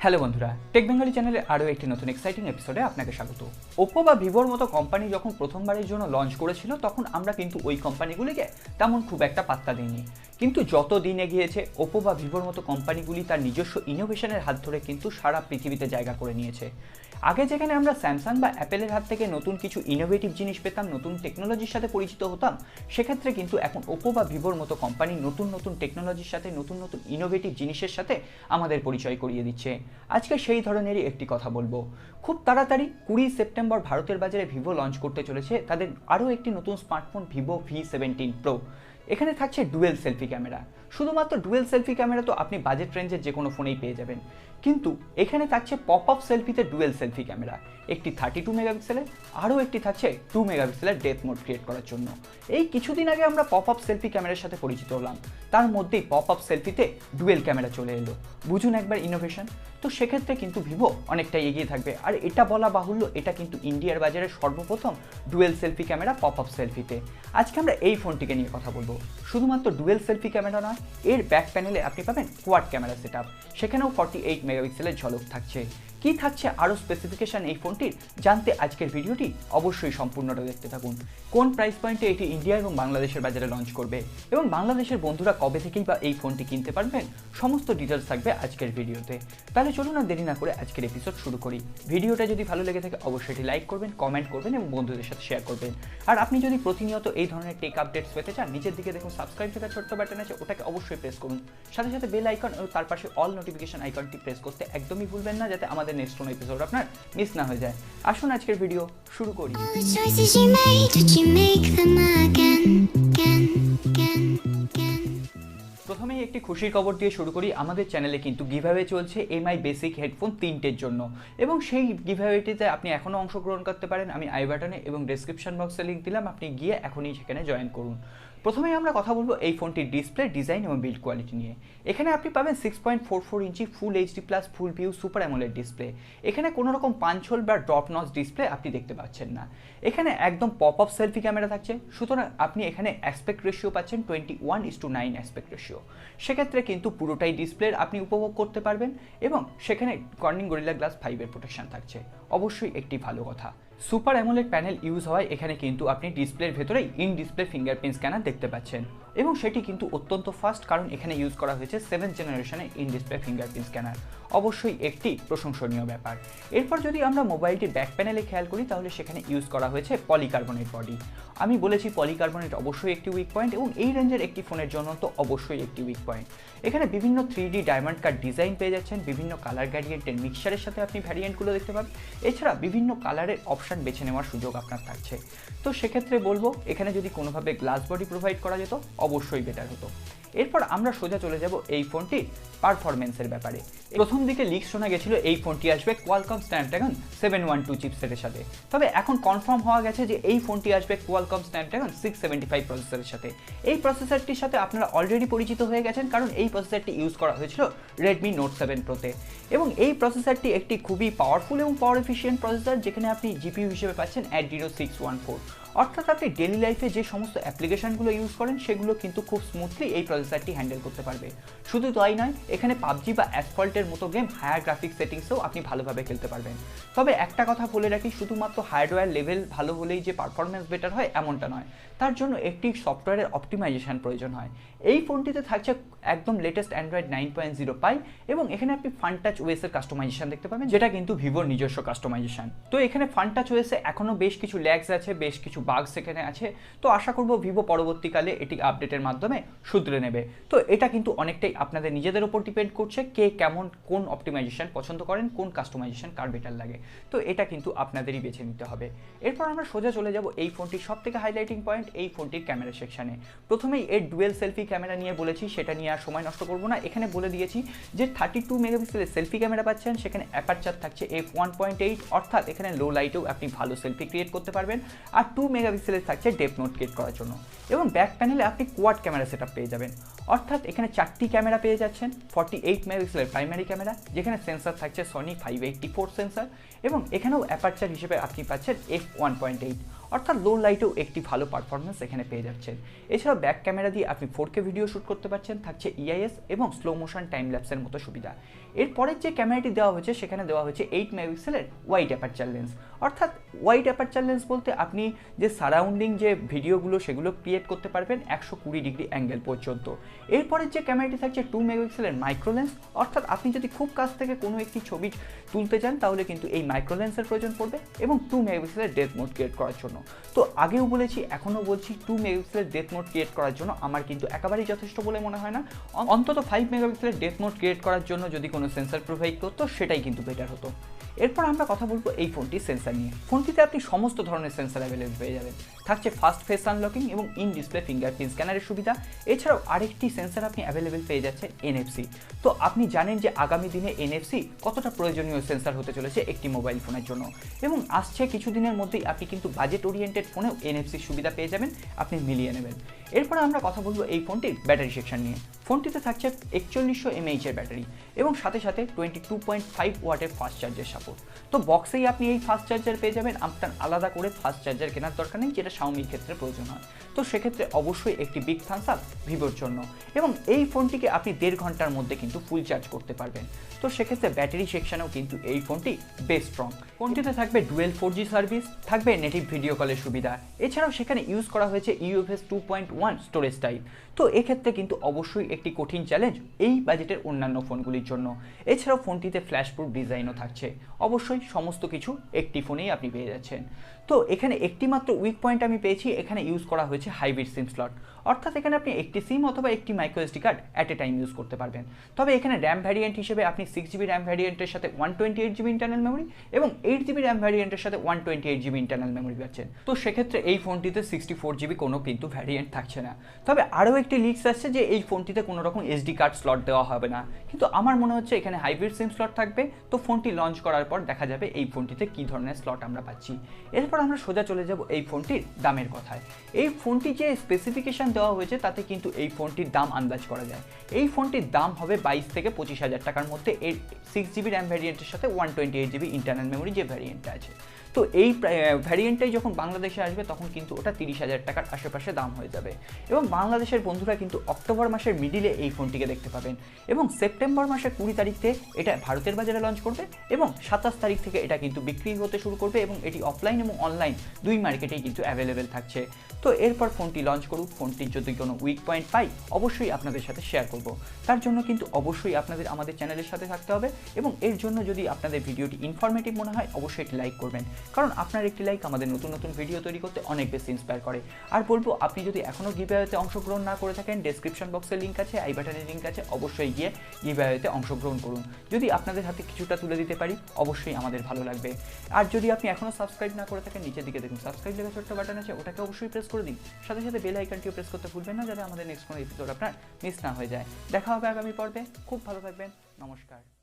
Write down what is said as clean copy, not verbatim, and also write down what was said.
Hello বন্ধুরা, take Bengali চ্যানেলে আরও একটি নতুন এক্সাইটিং এপিসোডে আপনাকে স্বাগত। ওপ্পো বা ভিভোর মতো কোম্পানি যখন প্রথমবারের জন্য লঞ্চ করেছিল তখন আমরা কিন্তু ওই কোম্পানিগুলিকে তেমন খুব একটা পাত্তা দিইনি, কিন্তু যত দিন এগিয়েছে ওপ্পো বা ভিভোর মতো কোম্পানিগুলি তার নিজস্ব ইনোভেশনের হাত ধরে কিন্তু সারা পৃথিবীতে জায়গা করে নিয়েছে। আগে যেখানে আমরা স্যামসাং বা অ্যাপেলের হাত থেকে নতুন কিছু ইনোভেটিভ জিনিস পেতাম, নতুন টেকনোলজির সাথে পরিচিত হতাম, সেক্ষেত্রে কিন্তু এখন ওপ্পো বা ভিভোর মতো কোম্পানি নতুন নতুন টেকনোলজির সাথে নতুন নতুন ইনোভেটিভ জিনিসের সাথে আমাদের পরিচয় করিয়ে দিচ্ছে। আজকে সেই ধরনেরই একটি কথা বলবো। খুব তাড়াতাড়ি 20 সেপ্টেম্বর ভারতের বাজারে ভিভো লঞ্চ করতে চলেছে তাদের আরও একটি নতুন স্মার্টফোন ভিভো V17 Pro। এখানে থাকছে ডুয়েল সেলফি ক্যামেরা। শুধুমাত্র ডুয়েল সেলফি ক্যামেরা তো আপনি বাজেট রেঞ্জের যে কোনো ফোনেই পেয়ে যাবেন, কিন্তু এখানে থাকছে পপ আপ সেলফিতে ডুয়েল সেলফি ক্যামেরা। একটি 32 মেগাপিক্সেলের, আরও একটি থাকছে 2 মেগাপিক্সেলের ডেপথ মোড ক্রিয়েট করার জন্য। এই কিছুদিন আগে আমরা পপ আপ সেলফি ক্যামেরার সাথে পরিচিত হলাম, তার মধ্যেই পপ আপ সেলফিতে ডুয়েল ক্যামেরা চলে এলো। বুঝুন একবার ইনোভেশন। তো সেক্ষেত্রে কিন্তু ভিভো অনেকটা এগিয়ে থাকবে, আর এটা বলা বাহুল্য এটা কিন্তু ইন্ডিয়ার বাজারে সর্বপ্রথম dual selfie camera pop up সেলফিতে। আজকে আমরা এই ফোনটিকে নিয়ে কথা বলবো। শুধুমাত্র ডুয়েল সেলফি ক্যামেরা নয়, এর ব্যাক প্যানেলে আপনি পাবেন কোয়াড ক্যামেরা সেটআপ, সেখানেও 48 মেগাপিক্সেলের ঝলক থাকছে। কি থাকছে আরও স্পেসিফিকেশন এই ফোনটির জানতে আজকের ভিডিওটি অবশ্যই সম্পূর্ণটা দেখতে থাকুন। কোন প্রাইস পয়েন্টে এটি ইন্ডিয়া এবং বাংলাদেশের বাজারে লঞ্চ করবে এবং বাংলাদেশের বন্ধুরা কবে থেকেই বা এই ফোনটি কিনতে পারবেন, সমস্ত ডিটেলস থাকবে আজকের ভিডিওতে। তাহলে চলুন আর দেরি না করে আজকের এপিসোড শুরু করি। ভিডিওটা যদি ভালো লেগে থাকে অবশ্যই এটি লাইক করবেন, কমেন্ট করবেন এবং বন্ধুদের সাথে শেয়ার করবেন। আর আপনি যদি প্রতিনিয়ত এই ধরনের টেক আপডেটস পেতে চান, নিচের দিকে দেখুন সাবস্ক্রাইব লেখা ছোট্ট বাটন আছে, ওটাকে অবশ্যই প্রেস করুন। সাথে সাথে বেল আইকন ও তার পাশে অল নোটিফিকেশন আইকনটি প্রেস করতে একদমই ভুলবেন না, যাতে আমাদের নেক্সট কোনো এপিসোড আপনার মিস না হয়ে যায়। আসুন আজকের ভিডিও শুরু করি। প্রথমেই একটি খুশির খবর দিয়ে শুরু করি। আমাদের চ্যানেলে কিন্তু গিভঅ্যাওয়ে চলছে এমআই বেসিক হেডফোন 3টের জন্য, এবং সেই গিভঅ্যাওয়েটিতে আপনি এখনও অংশগ্রহণ করতে পারেন। আমি আই বাটনে এবং ডেসক্রিপশন বক্সে লিঙ্ক দিলাম, আপনি গিয়ে এখনই সেখানে জয়েন করুন। প্রথমেই আমরা কথা বলবো এই ফোনটির ডিসপ্লে, ডিজাইন এবং বিল্ড কোয়ালিটি নিয়ে। এখানে আপনি পাবেন 6.44 inch full HD plus full view super AMOLED display. এখানে কোনো রকম পাঞ্চ হোল বা ড্রপ নচ ডিসপ্লে আপনি দেখতে পাচ্ছেন না। এখানে একদম পপ আপ সেলফি ক্যামেরা থাকছে, সুতরাং আপনি এখানে অ্যাসপেক্ট রেশিও পাচ্ছেন 21:9 অ্যাসপেক্ট রেশিও। সেক্ষেত্রে কিন্তু পুরোটাই ডিসপ্লের আপনি উপভোগ করতে পারবেন, এবং সেখানে কর্নিং গরিলা গ্লাস 5-এর প্রোটেকশন থাকছে, অবশ্যই একটি ভালো কথা। সুপার অ্যামোলেড প্যানেল ইউজ হওয়ায় এখানে কিন্তু আপনি ডিসপ্লের ভেতরেই ইন ডিসপ্লে ফিঙ্গারপ্রিন্ট স্ক্যানার দেখতে পাচ্ছেন, এবং সেটি কিন্তু অত্যন্ত ফাস্ট, কারণ এখানে ইউজ করা হয়েছে 7th জেনারেশনের ইন ডিসপ্লে ফিঙ্গারপ্রিন্ট স্ক্যানার, অবশ্যই একটি প্রশংসনীয় ব্যাপার। এরপর যদি আমরা মোবাইলটির ব্যাক প্যানেলে খেয়াল করি, তাহলে সেখানে ইউজ করা হয়েছে পলিকার্বনেট বডি। আমি বলেছি পলিকার্বনেট অবশ্যই একটি উইক পয়েন্ট, এবং এই রেঞ্জের একটি ফোনের জন্য তো অবশ্যই একটি উইক পয়েন্ট। এখানে বিভিন্ন 3D ডায়মন্ড কাট ডিজাইন পেয়ে যাচ্ছেন, বিভিন্ন কালার গ্রেডিয়েন্টের মিক্সচারের সাথে আপনি ভ্যারিয়েন্টগুলো দেখতে পাবেন। এছাড়া বিভিন্ন কালারের অপশান বেছে নেওয়ার সুযোগ আপনার থাকছে। তো সেক্ষেত্রে বলবো এখানে যদি কোনোভাবে গ্লাস বডি প্রোভাইড করা যেত অবশ্যই বেটার হতো। এরপর আমরা সোজা চলে যাব এই ফোনটির পারফরমেন্সের ব্যাপারে। প্রথম দিকে লিক শোনা গেছিল এই ফোনটি আসবে কোয়ালকম স্ন্যাপড্রাগন 712 চিপসেটের সাথে, তবে এখন কনফার্ম হওয়া গেছে যে এই ফোনটি আসবে কোয়ালকম স্ন্যাপড্রাগন 675 প্রসেসরের সাথে। এই প্রসেসরটির সাথে আপনারা অলরেডি পরিচিত হয়ে গেছেন, কারণ এই প্রসেসরটি ইউজ করা হয়েছিল রেডমি নোট 7 প্রোতে, এবং এই প্রসেসরটি একটি খুবই পাওয়ারফুল এবং পাওয়ার এফিশিয়েন্ট প্রসেসর, যেখানে আপনি জিপিইউ হিসেবে পাচ্ছেন Adreno 614। অর্থাৎ আপনি ডেলি লাইফে যে সমস্ত অ্যাপ্লিকেশনগুলো ইউজ করেন সেগুলো কিন্তু খুব স্মুথলি এই প্রসেসরটি হ্যান্ডেল করতে পারবে। শুধু তাই নয়, এখানে পাবজি বা অ্যাসফল্টের মতো গেম হায়ার গ্রাফিক সেটিংসেও আপনি ভালোভাবে খেলতে পারবেন। তবে একটা কথা বলে রাখি, শুধুমাত্র হার্ডওয়্যার লেভেল ভালো হলেই যে পারফরমেন্স বেটার হয় এমনটা নয়, তার জন্য একটি সফটওয়্যারের অপটিমাইজেশন প্রয়োজন হয়। এই ফোনটিতে থাকছে একদম লেটেস্ট অ্যান্ড্রয়েড 9.0 পাই, এবং এখানে আপনি ফান টাচ ওএসের কাস্টমাইজেশন দেখতে পাবেন, যেটা কিন্তু ভিভোর নিজস্ব কাস্টমাইজেশন। তো এখানে ফান টাচ ওএসে এখনও বেশ কিছু ল্যাগস আছে, বেশ কিছু বাগস এখানে আছে। তো আশা করব ভিভো পরবর্তীকালে এটি আপডেটের মাধ্যমে শুধরে নেবে। তো এটা কিন্তু অনেকটাই আপনাদের নিজেদের উপর ডিপেন্ড করছে, কে কেমন কোন অপটিমাইজেশন পছন্দ করেন, কোন কাস্টমাইজেশন কার বেটার লাগে। তো এটা কিন্তু আপনাদেরই বেছে নিতে হবে। এরপর আমরা সোজা চলে যাব এই ফোনটির সব থেকে হাইলাইটিং পয়েন্ট, এই ফোনটির ক্যামেরা সেকশনে। প্রথমেই এর ডুয়েল সেলফি ক্যামেরা নিয়ে বলেছি, সেটা নিয়ে আর সময় নষ্ট করবো না। এখানে বলে দিয়েছি যে 32 মেগাপিক্সেলের সেলফি ক্যামেরা পাচ্ছেন, সেখানে অ্যাপারচার থাকছে f1.8, অর্থাৎ এখানে লো লাইটেও আপনি ভালো সেলফি ক্রিয়েট করতে পারবেন। আর 2 মেগাপিক্সেলের থাকছে ডেপথ মোড ক্রিয়েট করার জন্য, এবং ব্যাক প্যানেলে আপনি কোয়াড ক্যামেরা সেটআপ পেয়ে যাবেন। অর্থাৎ এখানে 4টি ক্যামেরা পেয়ে যাচ্ছেন। 48 মেগাপিক্সেলের প্রাইমারি ক্যামেরা, যেখানে সেন্সর থাকছে সনি 584 সেন্সর, এবং এখানেও অ্যাপারচার হিসেবে আপনি পাচ্ছেন f1.8, অর্থাৎ লো লাইটেও একটি ভালো পারফরমেন্স এখানে পেয়ে যাচ্ছেন। এছাড়াও ব্যাক ক্যামেরা দিয়ে আপনি 4K ভিডিও শ্যুট করতে পারছেন, থাকছে ইআইএস এবং স্লো মোশন টাইম ল্যাপসের মতো সুবিধা। এরপরের যে ক্যামেরাটি দেওয়া হয়েছে সেখানে দেওয়া হয়েছে 8 মেগাপিক্সেলের ওয়াইড অ্যাপারচার লেন্স। অর্থাৎ ওয়াইড অ্যাপারচার লেন্স বলতে আপনি যে সারাউন্ডিং যে ভিডিওগুলো সেগুলো ক্রিয়েট করতে পারবেন 120 ডিগ্রি অ্যাঙ্গেল পর্যন্ত। এরপরের যে ক্যামেরাটি থাকছে 2 মেগাপিক্সেলের মাইক্রো লেন্স। অর্থাৎ আপনি যদি খুব কাছ থেকে কোনো একটি ছবি তুলতে চান তাহলে কিন্তু এই মাইক্রো লেন্সের প্রয়োজন পড়বে, এবং 2 মেগাপিক্সেলের ডেপথ মোড ক্রিয়েট করার জন্য। তো আগেও বলেছি এখনও বলছি 2 মেগাপিক্সেলের ডেপথ মোড ক্রিয়েট করার জন্য আমার কিন্তু একেবারেই যথেষ্ট বলে মনে হয় না। অন্তত 5 মেগাপিক্সেলের ডেপথ মোড ক্রিয়েট করার জন্য যদি কোনো সেন্সর প্রোভাইড করতো সেটাই কিন্তু বেটার হতো। এরপর আমরা কথা বলবো এই ফোনটির সেন্সর নিয়ে। ফোনটিতে আপনি সমস্ত ধরনের সেন্সর অ্যাভেলেবল পেয়ে যাবেন। থাকছে ফাস্ট ফেস আনলকিং এবং ইন ডিসপ্লে ফিঙ্গারপ্রিন্ট স্ক্যানারের সুবিধা। এছাড়াও আরেকটি সেন্সর আপনি অ্যাভেলেবল পেয়ে যাচ্ছে NFC। তো আপনি জানেন যে আগামী দিনে NFC কতটা প্রয়োজনীয় সেন্সর হতে চলেছে একটি মোবাইল ফোনের জন্য, এবং আসছে কিছুদিনের মধ্যেই আপনি কিন্তু বাজেট ওরিয়েন্টেড ফোনেও NFC সুবিধা পেয়ে যাবেন, আপনি মিলিয়ে নেবেন। এরপর আমরা কথা বলবো এই ফোনটির ব্যাটারি সেকশন নিয়ে। ফোনটিতে থাকছে 4100 mAh এর ব্যাটারি এবং সাথে সাথে 22.5 ওয়াটের ফাস্ট চার্জের সাপোর্ট। তো বক্সেই আপনি এই ফাস্ট চার্জার পেয়ে যাবেন, আপনার আলাদা করে ফাস্ট চার্জার কেনার দরকার নেই, যেটা শাওমির ক্ষেত্রে প্রয়োজন হয়। তো সেক্ষেত্রে অবশ্যই একটি বিগ থামস আপ ভিভোর জন্য, এবং এই ফোনটিকে আপনি 1.5 ঘন্টার মধ্যে কিন্তু ফুল চার্জ করতে পারবেন। তো সেক্ষেত্রে ব্যাটারি সেকশনেও কিন্তু এই ফোনটি বেশ স্ট্রং। ফোনটিতে থাকবে ডুয়েল 4G সার্ভিস, থাকবে নেটিভ ভিডিও কলের সুবিধা। এছাড়াও সেখানে ইউজ করা হয়েছে UFS 2.1 স্টোরেজ টাইপ। তো এক্ষেত্রে কিন্তু অবশ্যই একটি কঠিন চ্যালেঞ্জ এই বাজেটের অন্যান্য ফোনগুলির জন্য। এছাড়াও ফোনটিতে ফ্ল্যাশ প্রুফ ডিজাইনও থাকছে। অবশ্যই সমস্ত কিছু একটি ফোনেই আপনি পেয়ে যাচ্ছেন। তো এখানে একটি মাত্র উইক পয়েন্ট আমি পেয়েছি, এখানে ইউজ করা হয়েছে হাইব্রিড সিম স্লট। অর্থাৎ এখানে আপনি একটি সিম অথবা একটি micro SD card at a time use করতে পারবেন। তবে এখানে র্যাম ভ্যারিয়েন্ট হিসেবে আপনি 6GB র্যাম ভ্যারিয়েন্টের সাথে 128GB ইন্টারনাল মেমোরি এবং 8GB র্যাম ভ্যারিয়েন্টের সাথে 128GB ইন্টারনাল মেমোরি পাচ্ছেন। তো সেক্ষেত্রে এই ফোনটিতে 64GB কোনো কিন্তু ভ্যারিয়েন্ট থাকছে না। তবে আরও একটি লিক্স আসছে যে এই ফোনটিতে কোনো রকম SD কার্ড স্লট দেওয়া হবে না, কিন্তু আমার মনে হচ্ছে এখানে হাইব্রিড সিম স্লট থাকবে। তো ফোনটি লঞ্চ করার পর দেখা যাবে এই ফোনটিতে কী ধরনের স্লট আমরা পাচ্ছি। এরপর আমরা সোজা চলে যাব এই ফোনটির দামের কথায়। এই ফোনটি যে স্পেসিফিকেশান দেওয়া হয়েছে তাতে কিন্তু এই ফোনটির দাম আন্দাজ করা যায়। এই ফোনটির দাম হবে 22 থেকে 25 হাজার টাকার মধ্যে, এর 6GB র্যাম ভ্যারিয়েন্টের সাথে 128GB ইন্টারনাল মেমোরি যে ভ্যারিয়েন্টটা আছে। তো এই ভ্যারিয়েন্টটাই যখন বাংলাদেশে আসবে তখন কিন্তু ওটা 30,000 টাকার আশেপাশে দাম হয়ে যাবে, এবং বাংলাদেশের বন্ধুরা কিন্তু অক্টোবর মাসের মিডিলে এই ফোনটিকে দেখতে পাবেন, এবং সেপ্টেম্বর মাসের 20 তারিখ থেকে এটা ভারতের বাজারে লঞ্চ করবে, এবং 27 তারিখ থেকে এটা কিন্তু বিক্রি হতে শুরু করবে, এবং এটি অফলাইন এবং অনলাইন দুই মার্কেটেই কিন্তু অ্যাভেলেবেল থাকছে। তো এরপর ফোনটি লঞ্চ করুক, ফোনটির যদি কোনো উইক পয়েন্ট পাই অবশ্যই আপনাদের সাথে শেয়ার করব। তার জন্য কিন্তু অবশ্যই আপনাদের আমাদের চ্যানেলের সাথে থাকতে হবে, এবং এর জন্য যদি আপনাদের ভিডিওটি ইনফরমেটিভ মনে হয় অবশ্যই একটি লাইক করবেন, কারণ আপনার একটি লাইক আমাদের নতুন নতুন ভিডিও তৈরি করতে অনেক বেশি ইন্সপায়ার করে। আর বলবো আপনি যদি এখনও গিভঅ্যাওয়েতে অংশগ্রহণ না করে থাকেন, ডেসক্রিপশন বক্সের লিঙ্ক আছে, আই বাটনের লিঙ্ক আছে, অবশ্যই গিয়ে গিভঅ্যাওয়েতে অংশগ্রহণ করুন। যদি আপনাদের হাতে কিছুটা তুলে দিতে পারি অবশ্যই আমাদের ভালো লাগবে। আর যদি আপনি এখনও সাবস্ক্রাইব না করে থাকেন, নিচের দিকে দেখুন সাবস্ক্রাইব লেখা ছোট্ট বাটন আছে, ওটাকে অবশ্যই প্রেস করে দিন। সাথে সাথে বেল আইকনটিও প্রেস করতে ভুলবেন না, যাতে আমাদের নেক্সট কোনো এপিসোড আপনার মিস না হয়ে যায়। দেখা হবে আগামী পর্বে। খুব ভালো থাকবেন। নমস্কার।